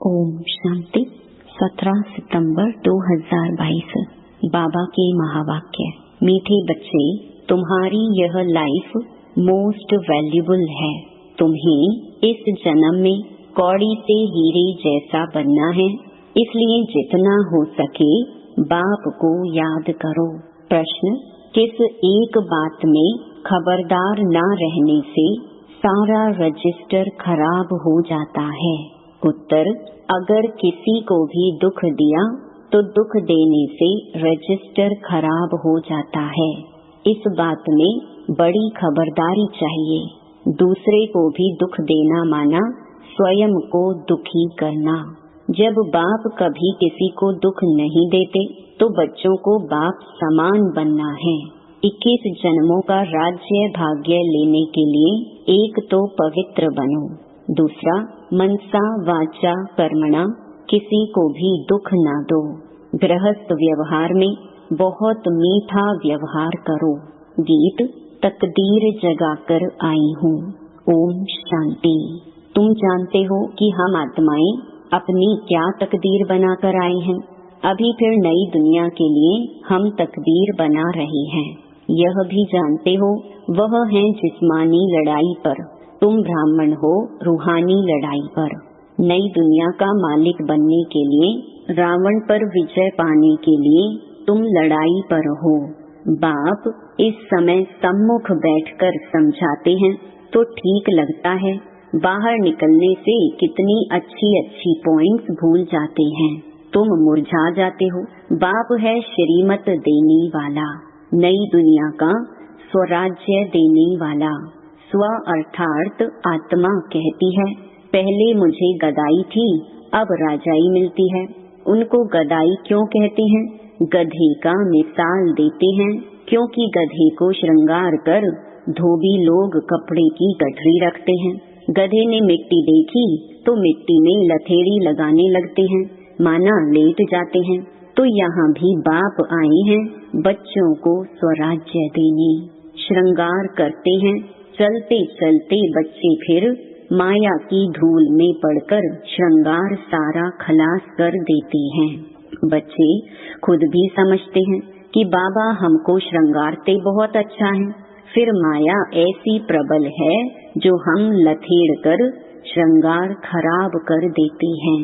ओम शांति। 17 सितंबर 2022। बाबा के महावाक्य। मीठे बच्चे, तुम्हारी यह लाइफ मोस्ट वैल्यूबल है। तुम्हें इस जन्म में कौड़ी से हीरे जैसा बनना है, इसलिए जितना हो सके बाप को याद करो। प्रश्न: किस एक बात में खबरदार न रहने से सारा रजिस्टर खराब हो जाता है? उत्तर: अगर किसी को भी दुख दिया तो दुख देने से रजिस्टर खराब हो जाता है। इस बात में बड़ी खबरदारी चाहिए। दूसरे को भी दुख देना माना स्वयं को दुखी करना। जब बाप कभी किसी को दुख नहीं देते तो बच्चों को बाप समान बनना है। 21 जन्मों का राज्य भाग्य लेने के लिए एक तो पवित्र बनो, दूसरा मनसा वाचा कर्मणा किसी को भी दुख ना दो। गृहस्थ व्यवहार में बहुत मीठा व्यवहार करो। गीत: तकदीर जगाकर आई हूँ। ओम शांति। तुम जानते हो कि हम आत्माएं अपनी क्या तकदीर बनाकर आए हैं। अभी फिर नई दुनिया के लिए हम तकदीर बना रहे हैं। यह भी जानते हो वह है जिस्मानी लड़ाई पर, तुम ब्राह्मण हो रूहानी लड़ाई पर। नई दुनिया का मालिक बनने के लिए, रावण पर विजय पाने के लिए तुम लड़ाई पर हो। बाप इस समय सम्मुख बैठकर समझाते हैं तो ठीक लगता है, बाहर निकलने से कितनी अच्छी अच्छी पॉइंट्स भूल जाते हैं। तुम मुरझा जाते हो। बाप है श्रीमत देने वाला, नई दुनिया का स्वराज्य देने वाला। स्व अर्थात आत्मा कहती है, पहले मुझे गदाई थी, अब राजाई मिलती है। उनको गदाई क्यों कहते हैं? गधे का मिसाल देते हैं, क्योंकि गधे को श्रृंगार कर धोबी लोग कपड़े की गठरी रखते हैं। गधे ने मिट्टी देखी तो मिट्टी में लथेड़ी लगाने लगते हैं, माना लेट जाते हैं। तो यहाँ भी बाप आए हैं बच्चों को स्वराज्य देने। श्रृंगार करते हैं, चलते चलते बच्चे फिर माया की धूल में पड़कर श्रृंगार सारा खलास कर देते हैं। बच्चे खुद भी समझते हैं कि बाबा हमको श्रृंगारते बहुत अच्छा है, फिर माया ऐसी प्रबल है जो हम लथेड़ कर श्रृंगार खराब कर देते हैं।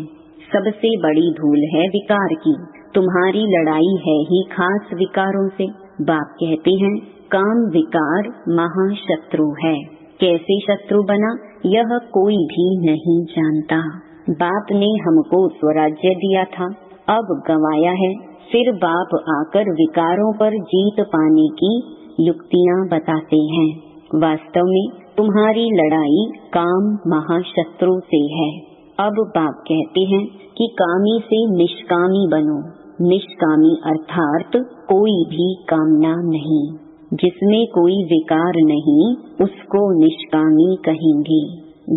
सबसे बड़ी धूल है विकार की। तुम्हारी लड़ाई है ही खास विकारों से। बाप कहते हैं काम विकार महाशत्रु है। कैसे शत्रु बना यह कोई भी नहीं जानता। बाप ने हमको स्वराज्य दिया था, अब गंवाया है, फिर बाप आकर विकारों पर जीत पाने की युक्तियाँ बताते हैं। वास्तव में तुम्हारी लड़ाई काम महाशत्रु से है। अब बाप कहते हैं कि कामी से निष्कामी बनो। निष्कामी अर्थात कोई भी कामना नहीं। जिसमें कोई विकार नहीं उसको निष्कामी कहेंगे।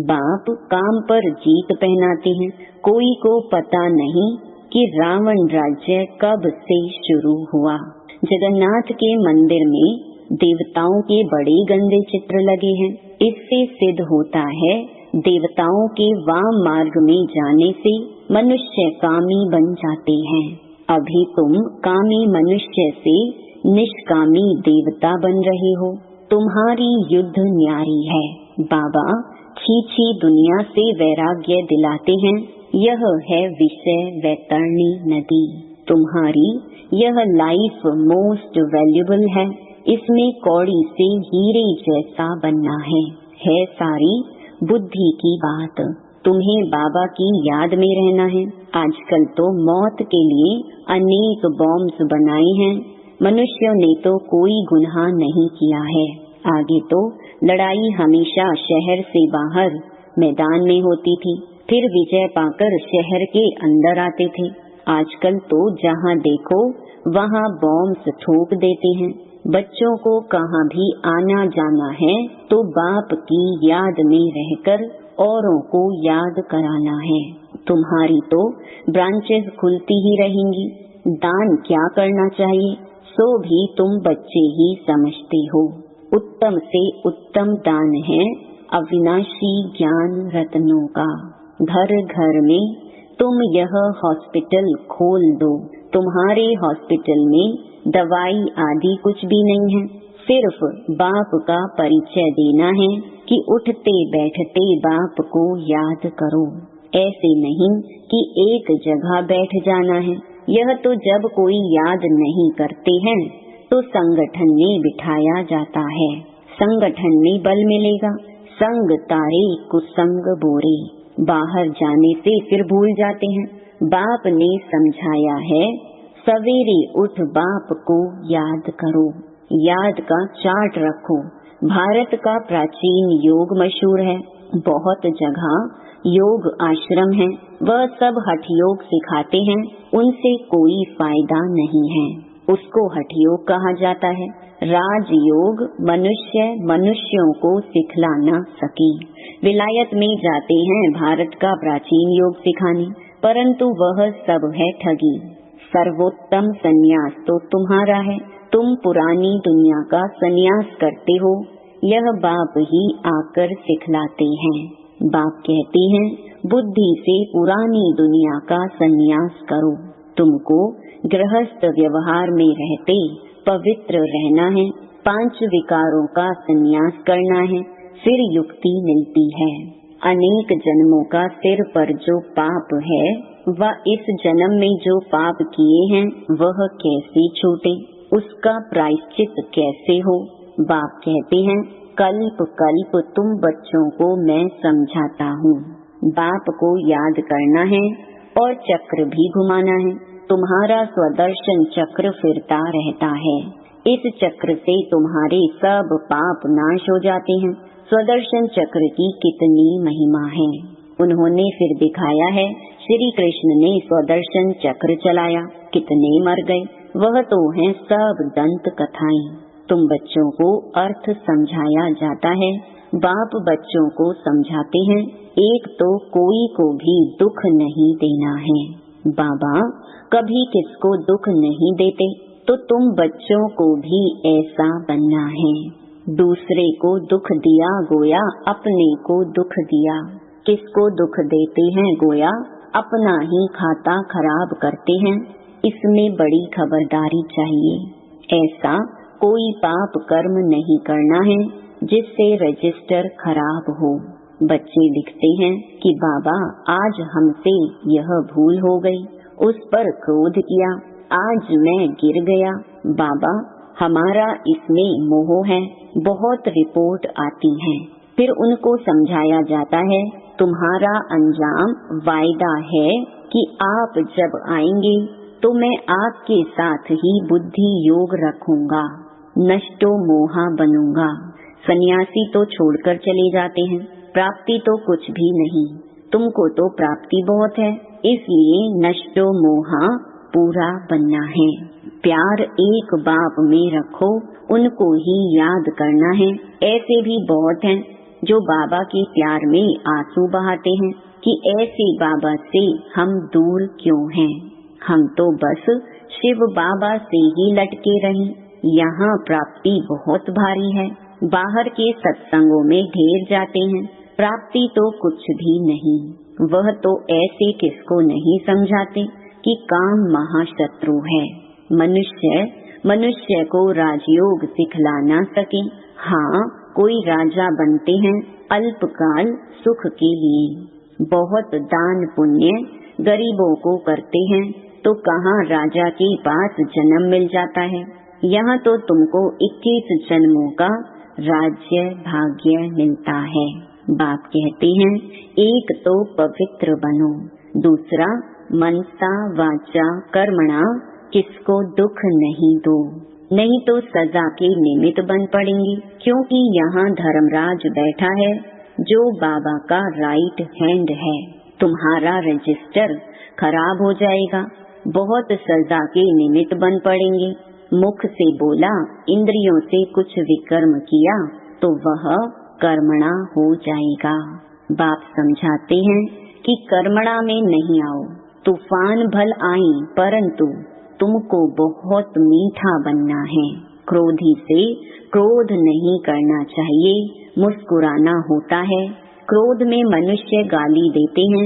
बाप काम पर जीत पहनाते हैं। कोई को पता नहीं कि रावण राज्य कब से शुरू हुआ। जगन्नाथ के मंदिर में देवताओं के बड़े गंदे चित्र लगे हैं। इससे सिद्ध होता है देवताओं के वाम मार्ग में जाने से मनुष्य कामी बन जाते हैं। अभी तुम कामी मनुष्य से निष्कामी देवता बन रहे हो। तुम्हारी युद्ध न्यारी है। बाबा छीछी दुनिया से वैराग्य दिलाते हैं। यह है विषय वैतरणी नदी। तुम्हारी यह लाइफ मोस्ट वैल्यूबल है। इसमें कौड़ी से हीरे जैसा बनना है सारी बुद्धि की बात। तुम्हें बाबा की याद में रहना है। आजकल तो मौत के लिए अनेक बॉम्ब्स बनाए हैं। मनुष्यों ने तो कोई गुनाह नहीं किया है। आगे तो लड़ाई हमेशा शहर से बाहर मैदान में होती थी, फिर विजय पाकर शहर के अंदर आते थे। आजकल तो जहाँ देखो वहाँ बॉम्ब्स ठोक देते हैं। बच्चों को कहाँ भी आना जाना है तो बाप की याद में रहकर औरों को याद कराना है। तुम्हारी तो ब्रांचेस खुलती ही रहेंगी। दान क्या करना चाहिए सो भी तुम बच्चे ही समझते हो। उत्तम से उत्तम दान है अविनाशी ज्ञान रत्नों का। घर घर में तुम यह हॉस्पिटल खोल दो। तुम्हारे हॉस्पिटल में दवाई आदि कुछ भी नहीं है, सिर्फ बाप का परिचय देना है कि उठते बैठते बाप को याद करो। ऐसे नहीं कि एक जगह बैठ जाना है। यह तो जब कोई याद नहीं करते हैं तो संगठन में बिठाया जाता है। संगठन में बल मिलेगा। संग तारे कुसंग बोरे। बाहर जाने से फिर भूल जाते हैं। बाप ने समझाया है, सवेरे उठ बाप को याद करो। याद का चार्ट रखो। भारत का प्राचीन योग मशहूर है। बहुत जगह योग आश्रम है, वह सब हठ योग सिखाते हैं, उनसे कोई फायदा नहीं है। उसको हठ योग कहा जाता है। राजयोग मनुष्य मनुष्यों को सिखला न सके। विलायत में जाते हैं भारत का प्राचीन योग सिखाने, परंतु वह सब है ठगी। सर्वोत्तम संन्यास तो तुम्हारा है। तुम पुरानी दुनिया का संन्यास करते हो, यह बाप ही आकर सिखलाते हैं। बाप कहते हैं, बुद्धि से पुरानी दुनिया का संन्यास करो। तुमको गृहस्थ व्यवहार में रहते पवित्र रहना है। 5 विकारों का संन्यास करना है, फिर युक्ति मिलती है। अनेक जन्मों का सिर पर जो पाप है, वह इस जन्म में जो पाप किए हैं वह कैसे छूटे, उसका प्रायश्चित कैसे हो। बाप कहते हैं, कल्प कल्प तुम बच्चों को मैं समझाता हूँ। बाप को याद करना है और चक्र भी घुमाना है। तुम्हारा स्वदर्शन चक्र फिरता रहता है। इस चक्र से तुम्हारे सब पाप नाश हो जाते हैं। स्वदर्शन चक्र की कितनी महिमा है, उन्होंने फिर दिखाया है। श्री कृष्ण ने स्वदर्शन चक्र चलाया, कितने मर गए। वह तो है सब दंत कथाएं। तुम बच्चों को अर्थ समझाया जाता है। बाप बच्चों को समझाते हैं, एक तो कोई को भी दुख नहीं देना है। बाबा कभी किसको दुख नहीं देते, तो तुम बच्चों को भी ऐसा बनना है। दूसरे को दुख दिया गोया अपने को दुख दिया। किसको दुख देते हैं गोया अपना ही खाता खराब करते हैं। इसमें बड़ी खबरदारी चाहिए। ऐसा कोई पाप कर्म नहीं करना है जिससे रजिस्टर खराब हो। बच्चे लिखते हैं कि बाबा आज हमसे यह भूल हो गई, उस पर क्रोध किया, आज मैं गिर गया। बाबा हमारा इसमें मोह है। बहुत रिपोर्ट आती है, फिर उनको समझाया जाता है, तुम्हारा अंजाम वायदा है कि आप जब आएंगे तो मैं आपके साथ ही बुद्धि योग रखूंगा, नष्टो मोहा बनूंगा। सन्यासी तो छोड़कर चले जाते हैं, प्राप्ति तो कुछ भी नहीं। तुमको तो प्राप्ति बहुत है, इसलिए नष्टो मोहा पूरा बनना है। प्यार एक बाप में रखो, उनको ही याद करना है। ऐसे भी बहुत हैं जो बाबा के प्यार में आंसू बहाते हैं कि ऐसे बाबा से हम दूर क्यों हैं। हम तो बस शिव बाबा से ही लटके रहें। यहाँ प्राप्ति बहुत भारी है। बाहर के सत्संगों में ढेर जाते हैं, प्राप्ति तो कुछ भी नहीं। वह तो ऐसे किसको नहीं समझाते कि काम महाशत्रु है। मनुष्य को राजयोग सिखला ना सके। हाँ, कोई राजा बनते हैं अल्पकाल सुख के लिए। बहुत दान पुण्य गरीबों को करते हैं तो कहाँ राजा के पास जन्म मिल जाता है। यहाँ तो तुमको 21 जन्मों का राज्य भाग्य मिलता है। बाप कहते हैं, एक तो पवित्र बनो, दूसरा मनसा वाचा कर्मणा किसको दुख नहीं दो, नहीं तो सजा के निमित्त बन पड़ेंगे। क्योंकि यहाँ धर्मराज बैठा है जो बाबा का राइट हैंड है। तुम्हारा रजिस्टर खराब हो जाएगा, बहुत सजा के निमित्त बन पड़ेंगे। मुख से बोला, इंद्रियों से कुछ विकर्म किया तो वह कर्मणा हो जाएगा। बाप समझाते हैं कि कर्मणा में नहीं आओ। तूफान भल आए परंतु तुमको बहुत मीठा बनना है। क्रोधी से क्रोध नहीं करना चाहिए, मुस्कुराना होता है। क्रोध में मनुष्य गाली देते हैं,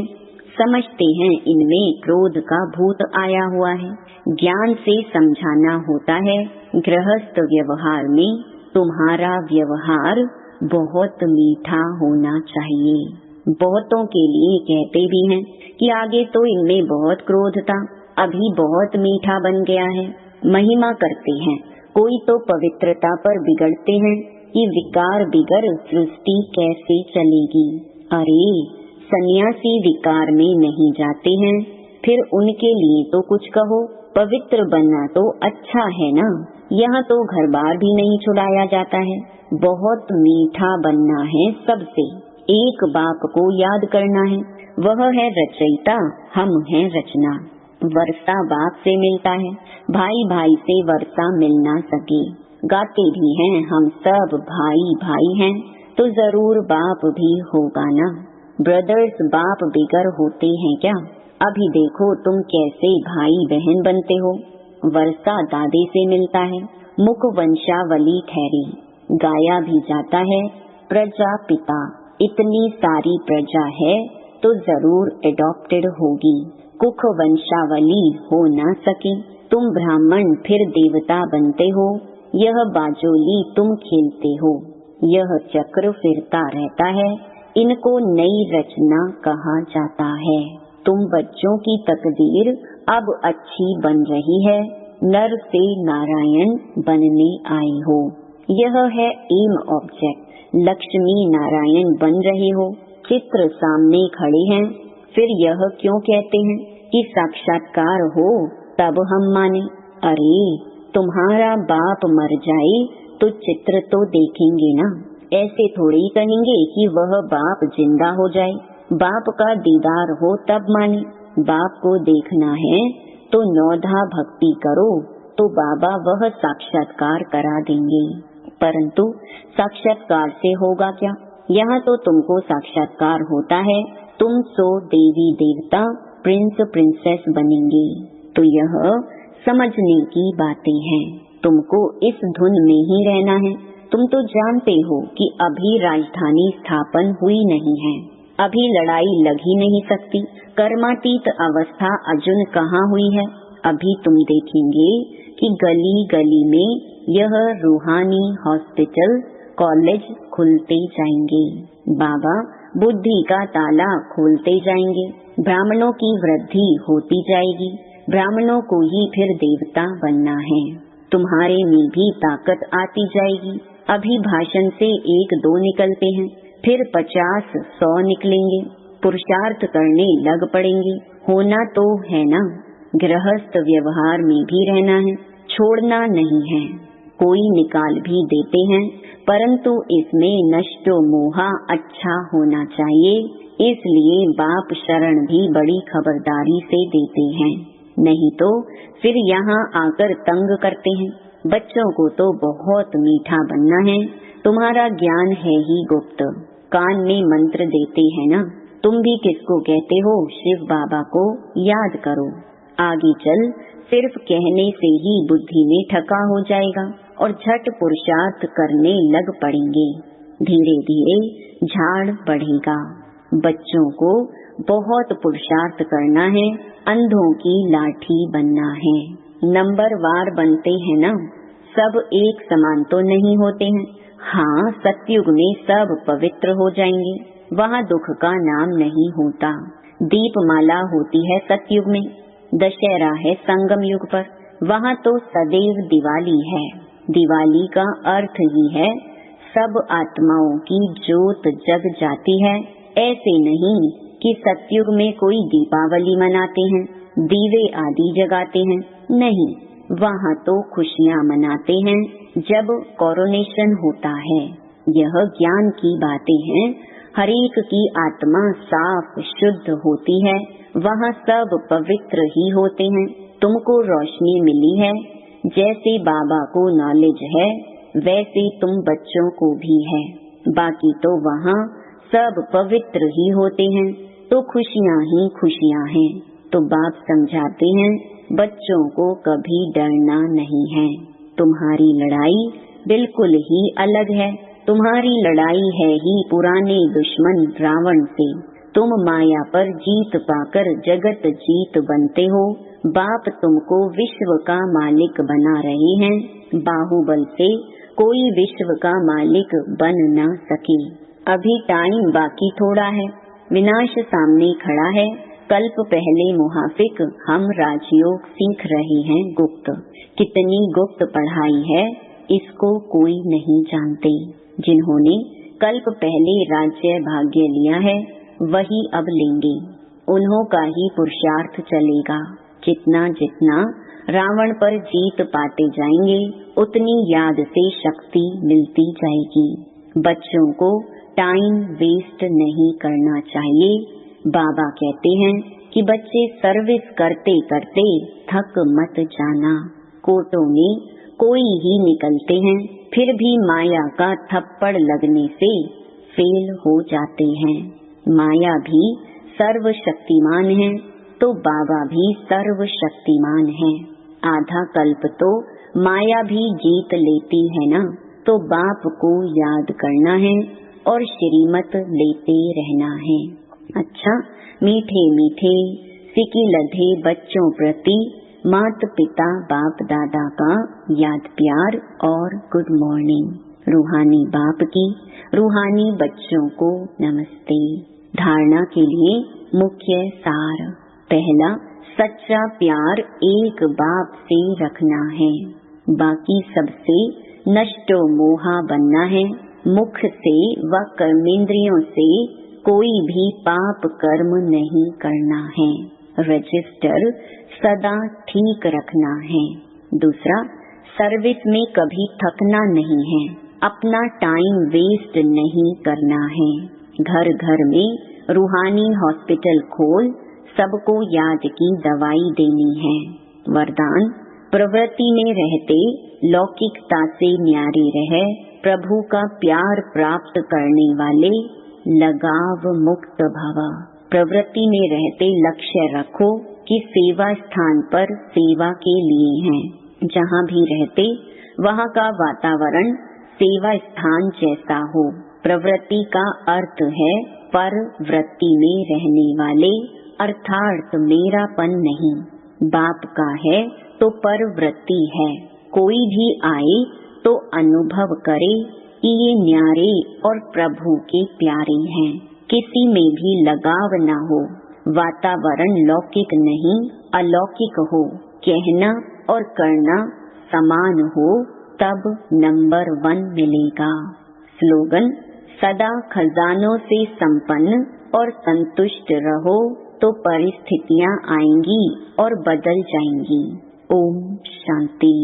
समझते हैं इनमें क्रोध का भूत आया हुआ है। ज्ञान से समझाना होता है। गृहस्थ व्यवहार में तुम्हारा व्यवहार बहुत मीठा होना चाहिए। बहुतों के लिए कहते भी हैं कि आगे तो इनमें बहुत क्रोध था, अभी बहुत मीठा बन गया है। महिमा करते हैं। कोई तो पवित्रता पर बिगड़ते हैं कि विकार बिगर सृष्टि कैसे चलेगी। अरे सन्यासी विकार में नहीं जाते हैं, फिर उनके लिए तो कुछ कहो। पवित्र बनना तो अच्छा है ना। यहाँ तो घर बार भी नहीं छुड़ाया जाता है। बहुत मीठा बनना है सबसे। एक बाप को याद करना है, वह है रचयिता, हम हैं रचना। वर्षा बाप से मिलता है, भाई भाई से वर्षा मिल ना सके। गाते भी हैं हम सब भाई भाई हैं, तो जरूर बाप भी होगा ना। ब्रदर्स बाप बिगर होते हैं क्या? अभी देखो तुम कैसे भाई बहन बनते हो। वर्षा दादे से मिलता है, मुख वंशावली ठहरी। गाया भी जाता है प्रजा पिता। इतनी सारी प्रजा है तो जरूर एडॉप्टेड होगी। कुख वंशावली हो ना सके, तुम ब्राह्मण फिर देवता बनते हो। यह बाजोली तुम खेलते हो। यह चक्र फिरता रहता है, इनको नई रचना कहा जाता है। तुम बच्चों की तकदीर अब अच्छी बन रही है, नर से नारायण बनने आए हो। यह है एम ऑब्जेक्ट। लक्ष्मी नारायण बन रहे हो, चित्र सामने खड़े हैं। फिर यह क्यों कहते हैं कि साक्षात्कार हो तब हम माने। अरे तुम्हारा बाप मर जाए तो चित्र तो देखेंगे ना। ऐसे थोड़ी कहेंगे कि वह बाप जिंदा हो जाए। बाप का दीदार हो तब माने। बाप को देखना है तो नौधा भक्ति करो तो बाबा वह साक्षात्कार करा देंगे। परंतु साक्षात्कार से होगा क्या? यहाँ तो तुमको साक्षात्कार होता है, तुम सो देवी देवता प्रिंस प्रिंसेस बनेंगे। तो यह समझने की बातें हैं। तुमको इस धुन में ही रहना है। तुम तो जानते हो कि अभी राजधानी स्थापन हुई नहीं है, अभी लड़ाई लग ही नहीं सकती। कर्मातीत अवस्था अर्जुन कहाँ हुई है? अभी तुम देखेंगे कि गली गली में यह रूहानी हॉस्पिटल कॉलेज खुलते जाएंगे। बाबा बुद्धि का ताला खोलते जाएंगे। ब्राह्मणों की वृद्धि होती जाएगी। ब्राह्मणों को ही फिर देवता बनना है। तुम्हारे में भी ताकत आती जाएगी। अभी भाषण से 1-2 निकलते हैं, फिर 50-100 निकलेंगे। पुरुषार्थ करने लग पड़ेंगे। होना तो है ना। गृहस्थ व्यवहार में भी रहना है, छोड़ना नहीं है। कोई निकाल भी देते हैं, परंतु इसमें नष्टो मोहा अच्छा होना चाहिए। इसलिए बाप शरण भी बड़ी खबरदारी से देते हैं, नहीं तो फिर यहाँ आकर तंग करते हैं। बच्चों को तो बहुत मीठा बनना है। तुम्हारा ज्ञान है ही गुप्त। कान में मंत्र देते हैं ना। तुम भी किसको कहते हो? शिव बाबा को याद करो। आगे चल सिर्फ कहने से ही बुद्धि में ठका हो जाएगा और झट पुरुषार्थ करने लग पड़ेंगे। धीरे धीरे झाड़ बढ़ेगा। बच्चों को बहुत पुरुषार्थ करना है, अंधों की लाठी बनना है। नंबर वार बनते हैं ना। सब एक समान तो नहीं होते हैं। हाँ, सतयुग में सब पवित्र हो जाएंगे, वहाँ दुख का नाम नहीं होता। दीपमाला होती है सतयुग में, दशहरा है संगम युग पर, वहाँ तो सदैव दिवाली है। दिवाली का अर्थ ही है सब आत्माओं की जोत जग जाती है। ऐसे नहीं कि सतयुग में कोई दीपावली मनाते हैं, दीवे आदि जगाते हैं। नहीं, वहाँ तो खुशियाँ मनाते हैं जब कोरोनेशन होता है। यह ज्ञान की बातें हैं। हरेक की आत्मा साफ शुद्ध होती है, वहाँ सब पवित्र ही होते हैं। तुमको रोशनी मिली है, जैसे बाबा को नॉलेज है वैसे तुम बच्चों को भी है। बाकी तो वहाँ सब पवित्र ही होते हैं, तो खुशियाँ ही खुशियाँ हैं। तो बाप समझाते हैं बच्चों को कभी डरना नहीं है। तुम्हारी लड़ाई बिल्कुल ही अलग है। तुम्हारी लड़ाई है ही पुराने दुश्मन रावण से। तुम माया पर जीत पाकर जगत जीत बनते हो। बाप तुमको विश्व का मालिक बना रहे हैं। बाहुबल से कोई विश्व का मालिक बन ना सके। अभी टाइम बाकी थोड़ा है, विनाश सामने खड़ा है। कल्प पहले मुहाफिक हम राजयोग सीख रहे हैं गुप्त। कितनी गुप्त पढ़ाई है इसको कोई नहीं जानते। जिन्होंने कल्प पहले राज्य भाग्य लिया है वही अब लेंगे, उन्हों का ही पुरुषार्थ चलेगा। जितना जितना रावण पर जीत पाते जाएंगे उतनी याद से शक्ति मिलती जाएगी। बच्चों को टाइम वेस्ट नहीं करना चाहिए। बाबा कहते हैं कि बच्चे सर्विस करते करते थक मत जाना। कोर्टों में कोई ही निकलते हैं, फिर भी माया का थप्पड़ लगने से फेल हो जाते हैं। माया भी सर्वशक्तिमान है तो बाबा भी सर्वशक्तिमान है। आधा कल्प तो माया भी जीत लेती है ना, तो बाप को याद करना है और श्रीमत लेते रहना है। अच्छा, मीठे मीठे सिकी लधे बच्चों प्रति माता पिता बाप दादा का याद प्यार और गुड मॉर्निंग। रूहानी बाप की रूहानी बच्चों को नमस्ते। धारणा के लिए मुख्य सार। पहला, सच्चा प्यार एक बाप से रखना है। बाकी सबसे नष्टो मोहा बनना है। मुख से व कर्मेंद्रियों से कोई भी पाप कर्म नहीं करना है। रजिस्टर सदा ठीक रखना है। दूसरा, सर्विस में कभी थकना नहीं है। अपना टाइम वेस्ट नहीं करना है। घर घर में रूहानी हॉस्पिटल खोल सबको याद की दवाई देनी है। वरदान, प्रवृत्ति में रहते लौकिकता से न्यारे रहे प्रभु का प्यार प्राप्त करने वाले लगाव मुक्त भव। प्रवृत्ति में रहते लक्ष्य रखो कि सेवा स्थान पर सेवा के लिए हैं। जहाँ भी रहते वहाँ का वातावरण सेवा स्थान जैसा हो। प्रवृत्ति का अर्थ है पर वृत्ति में रहने वाले, अर्थात मेरापन नहीं। बाप का है तो पर वृत्ति है। कोई भी आए तो अनुभव करे कि ये न्यारे और प्रभु के प्यारे हैं। किसी में भी लगाव न हो। वातावरण लौकिक नहीं अलौकिक हो। कहना और करना समान हो तब नंबर 1 मिलेगा। स्लोगन, सदा खजानों से संपन्न और संतुष्ट रहो तो परिस्थितियाँ आएंगी और बदल जाएंगी। ओम शांति।